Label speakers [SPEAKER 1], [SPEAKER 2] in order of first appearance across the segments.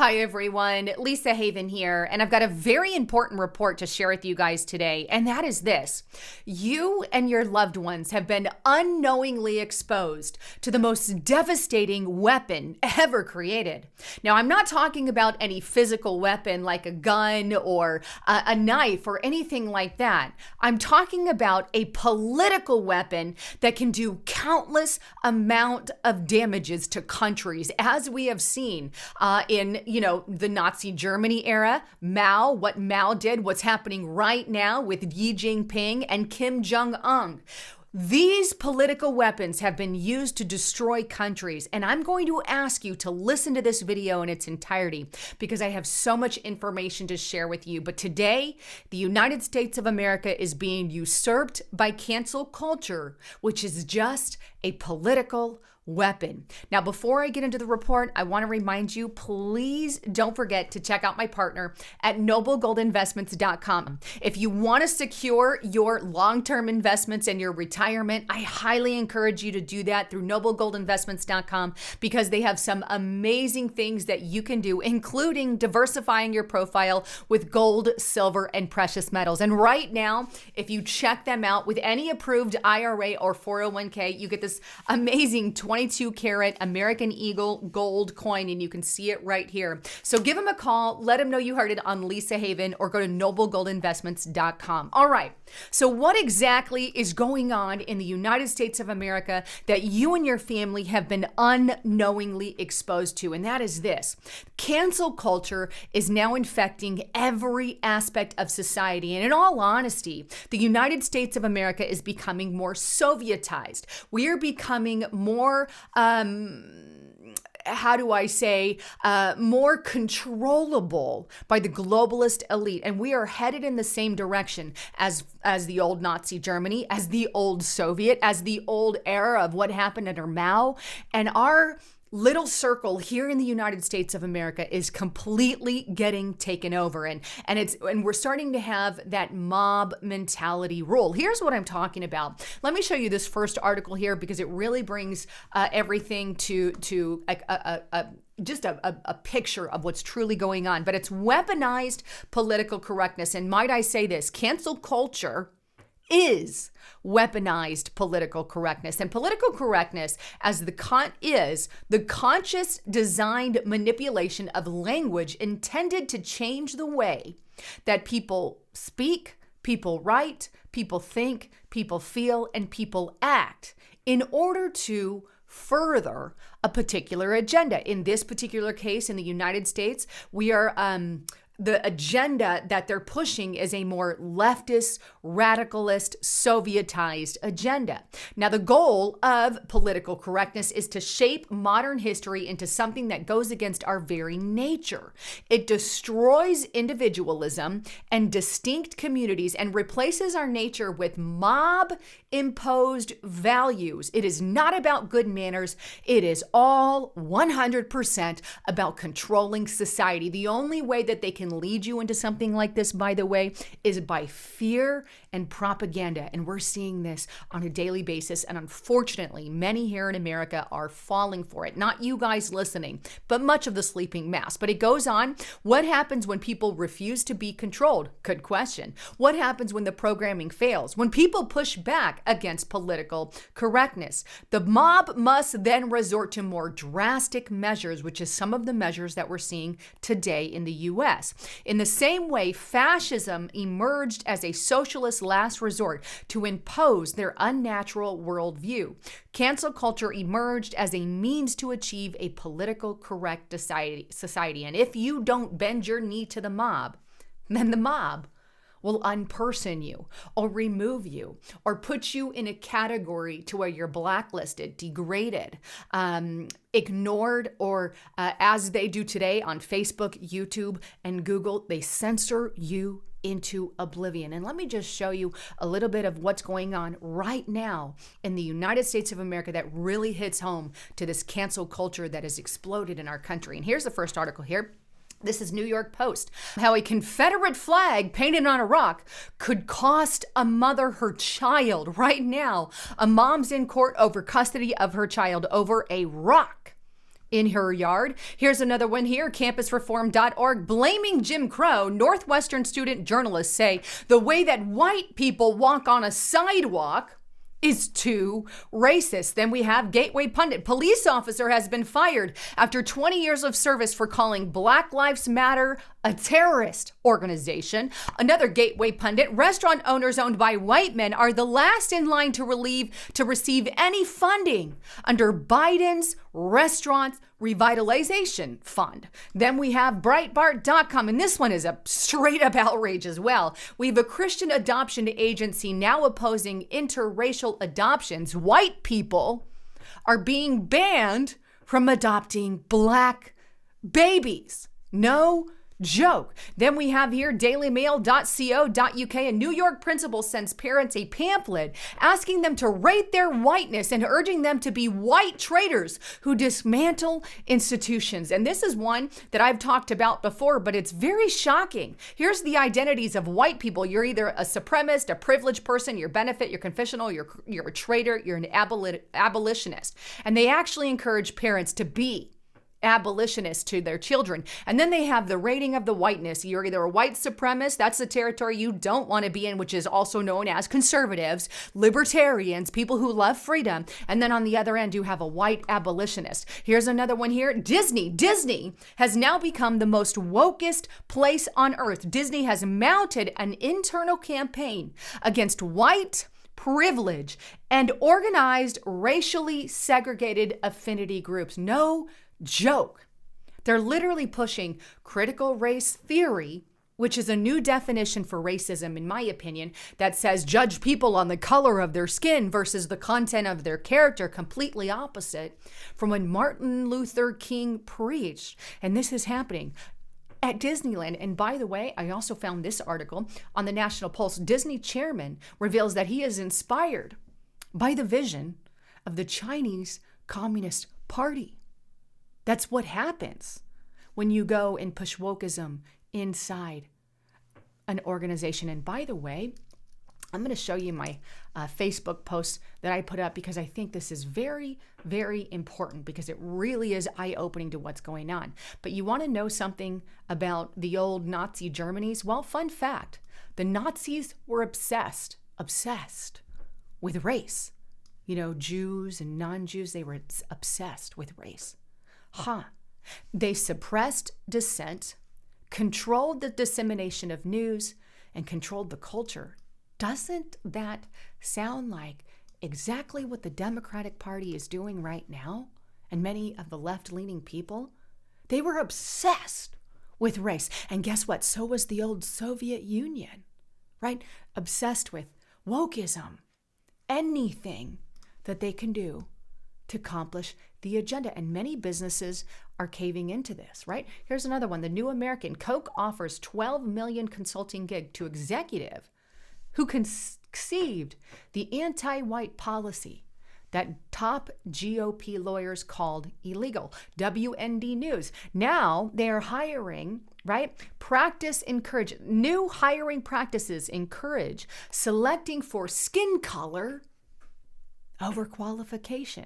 [SPEAKER 1] Hi everyone, Lisa Haven here, and I've got a very important report to share with you guys today, and that is this. You and your loved ones have been unknowingly exposed to the most devastating weapon ever created. Now, I'm not talking about any physical weapon like a gun or a knife or anything like that. I'm talking about a political weapon that can do countless amount of damages to countries, as we have seen in the Nazi Germany era, Mao, what Mao did, what's happening right now with Xi Jinping and Kim Jong-un. These political weapons have been used to destroy countries, and I'm going to ask you to listen to this video in its entirety because I have so much information to share with you. But today, the United States of America is being usurped by cancel culture, which is just a political weapon. Now, before I get into the report, I want to remind you, please don't forget to check out my partner at noblegoldinvestments.com. If you want to secure your long-term investments and your retirement, I highly encourage you to do that through noblegoldinvestments.com because they have some amazing things that you can do, including diversifying your profile with gold, silver, and precious metals. And right now, if you check them out with any approved IRA or 401k, you get this amazing 22 karat American Eagle gold coin, and you can see it right here. So give them a call, let them know you heard it on Lisa Haven, or go to noblegoldinvestments.com. All right. So what exactly is going on in the United States of America that you and your family have been unknowingly exposed to? And that is this. Cancel culture is now infecting every aspect of society. And in all honesty, the United States of America is becoming more Sovietized. We are becoming more more controllable by the globalist elite. And we are headed in the same direction as the old Nazi Germany, as the old Soviet, as the old era of what happened under Mao. And our little circle here in the United States of America is completely getting taken over, and we're starting to have that mob mentality rule. Here's what I'm talking about. Let me show you this first article here because it really brings everything to just a picture of what's truly going on. But it's weaponized political correctness, and might I say this, cancel culture is weaponized political correctness. And political correctness is the conscious designed manipulation of language intended to change the way that people speak, people write, people think, people feel, and people act in order to further a particular agenda. In this particular case, in the United States, we are the agenda that they're pushing is a more leftist, radicalist, Sovietized agenda. Now, the goal of political correctness is to shape modern history into something that goes against our very nature. It destroys individualism and distinct communities and replaces our nature with mob-imposed values. It is not about good manners. It is all 100% about controlling society. The only way that they can lead you into something like this, by the way, is by fear and propaganda. And we're seeing this on a daily basis. And unfortunately, many here in America are falling for it. Not you guys listening, but much of the sleeping mass. But it goes on. What happens when people refuse to be controlled? Good question. What happens when the programming fails? When people push back against political correctness? The mob must then resort to more drastic measures, which is some of the measures that we're seeing today in the U.S. In the same way, fascism emerged as a socialist last resort to impose their unnatural worldview. Cancel culture emerged as a means to achieve a political correct society. And if you don't bend your knee to the mob, then the mob will unperson you or remove you or put you in a category to where you're blacklisted, degraded, ignored, or as they do today on Facebook, YouTube, and Google, they censor you into oblivion. And let me just show you a little bit of what's going on right now in the United States of America that really hits home to this cancel culture that has exploded in our country. And here's the first article here. This is New York Post. How a Confederate flag painted on a rock could cost a mother her child. Right now, a mom's in court over custody of her child over a rock. in her yard. Here's another one here, campusreform.org, blaming Jim Crow. Northwestern student journalists say the way that white people walk on a sidewalk is too racist. Then we have Gateway Pundit. Police officer has been fired after 20 years of service for calling Black Lives Matter a terrorist organization. Another Gateway Pundit. Restaurant owners owned by white men are the last in line to receive any funding under Biden's Restaurant Revitalization Fund. Then we have Breitbart.com, and this one is a straight up outrage as well. We have a Christian adoption agency now opposing interracial adoptions. White people are being banned from adopting black babies. No joke. Then we have here dailymail.co.uk. A New York principal sends parents a pamphlet asking them to rate their whiteness and urging them to be white traitors who dismantle institutions. And this is one that I've talked about before, but it's very shocking. Here's the identities of white people. You're either a supremacist, a privileged person, you're benefit, you're confessional, you're a traitor, you're an abolitionist. And they actually encourage parents to be abolitionists to their children. And then they have the rating of the whiteness. You're either a white supremacist, that's the territory you don't want to be in, which is also known as conservatives, libertarians, people who love freedom. And then on the other end, you have a white abolitionist. Here's another one here. Disney has now become the most wokest place on earth. Disney has mounted an internal campaign against white privilege and organized racially segregated affinity groups. No joke. They're literally pushing critical race theory, which is a new definition for racism, in my opinion, that says judge people on the color of their skin versus the content of their character, completely opposite from when Martin Luther King preached. And this is happening at Disneyland. And by the way, I also found this article on the National Pulse. Disney chairman reveals that he is inspired by the vision of the Chinese Communist Party. That's what happens when you go and push wokeism inside an organization. And by the way, I'm going to show you my Facebook post that I put up because I think this is very, very important because it really is eye-opening to what's going on. But you want to know something about the old Nazi Germany's? Well, fun fact, the Nazis were obsessed with race. You know, Jews and non-Jews, they were obsessed with race. They suppressed dissent, controlled the dissemination of news, and controlled the culture. Doesn't that sound like exactly what the Democratic Party is doing right now? And many of the left-leaning people? They were obsessed with race. And guess what? So was the old Soviet Union, right? Obsessed with wokeism. Anything that they can do to accomplish the agenda. And many businesses are caving into this, right? Here's another one. The New American. Coke offers $12 million consulting gig to executive who conceived the anti-white policy that top GOP lawyers called illegal. WND News. Now they are hiring, right? New hiring practices encourage selecting for skin color over qualification.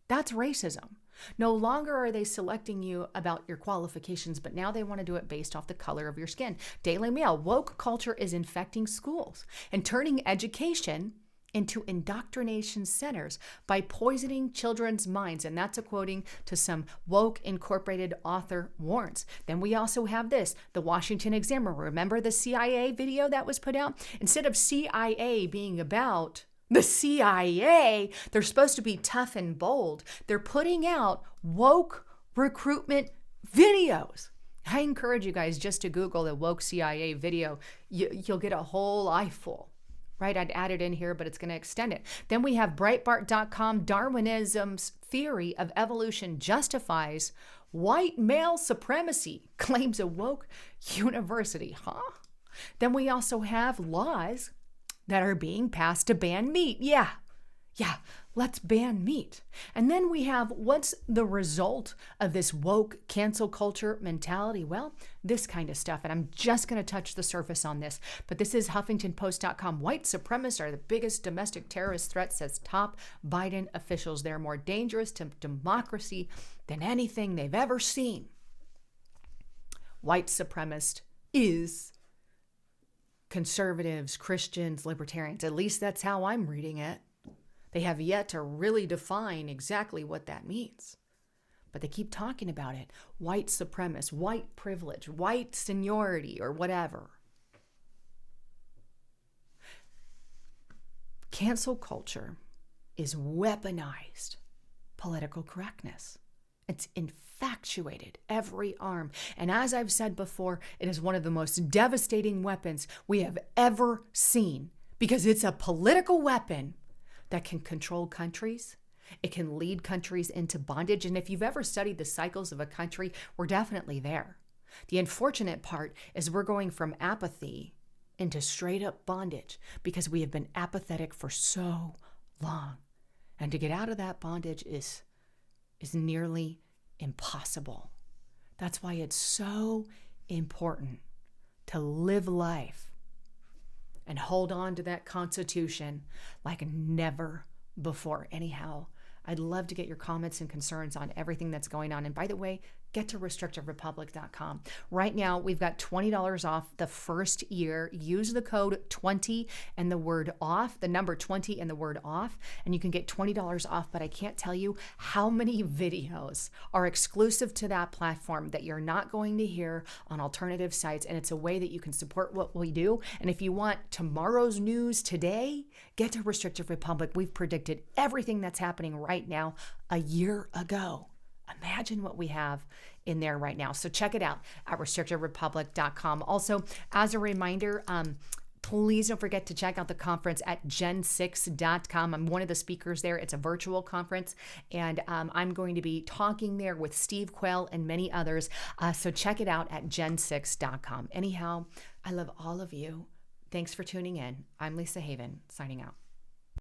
[SPEAKER 1] That's racism. No longer are they selecting you about your qualifications, but now they want to do it based off the color of your skin. Daily Mail, woke culture is infecting schools and turning education into indoctrination centers by poisoning children's minds. And that's according to some woke incorporated author warns. Then we also have this, the Washington Examiner. Remember the CIA video that was put out? Instead of CIA being about the CIA, they're supposed to be tough and bold. They're putting out woke recruitment videos. I encourage you guys just to Google the woke CIA video. You'll get a whole eyeful, right? I'd add it in here, but it's going to extend it. Then we have Breitbart.com. Darwinism's theory of evolution justifies white male supremacy, claims a woke university. Then we also have laws that are being passed to ban meat. Yeah. Let's ban meat. And then we have, what's the result of this woke cancel culture mentality? Well, this kind of stuff. And I'm just going to touch the surface on this. But this is HuffingtonPost.com. White supremacists are the biggest domestic terrorist threat, says top Biden officials. They're more dangerous to democracy than anything they've ever seen. White supremacist is conservatives, Christians, libertarians. At least that's how I'm reading it. They have yet to really define exactly what that means. But they keep talking about it. White supremacist, white privilege, white seniority, or whatever. Cancel culture is weaponized political correctness. It's infatuated every arm. And as I've said before, it is one of the most devastating weapons we have ever seen, because it's a political weapon that can control countries. It can lead countries into bondage. And if you've ever studied the cycles of a country, we're definitely there. The unfortunate part is we're going from apathy into straight up bondage because we have been apathetic for so long. And to get out of that bondage is nearly impossible. That's why it's so important to live life and hold on to that Constitution like never before. Anyhow, I'd love to get your comments and concerns on everything that's going on. And by the way, get to restrictiverepublic.com. Right now, we've got $20 off the first year. Use the code 20 and the word off, the number 20 and the word off, and you can get $20 off. But I can't tell you how many videos are exclusive to that platform that you're not going to hear on alternative sites. And it's a way that you can support what we do. And if you want tomorrow's news today, get to Restrictive Republic. We've predicted everything that's happening right now a year ago. Imagine what we have in there right now. So check it out at restrictiverepublic.com. Also, as a reminder, please don't forget to check out the conference at gen6.com. I'm one of the speakers there. It's a virtual conference, and I'm going to be talking there with Steve Quayle and many others. So check it out at gen6.com. Anyhow, I love all of you. Thanks for tuning in. I'm Lisa Haven, signing out.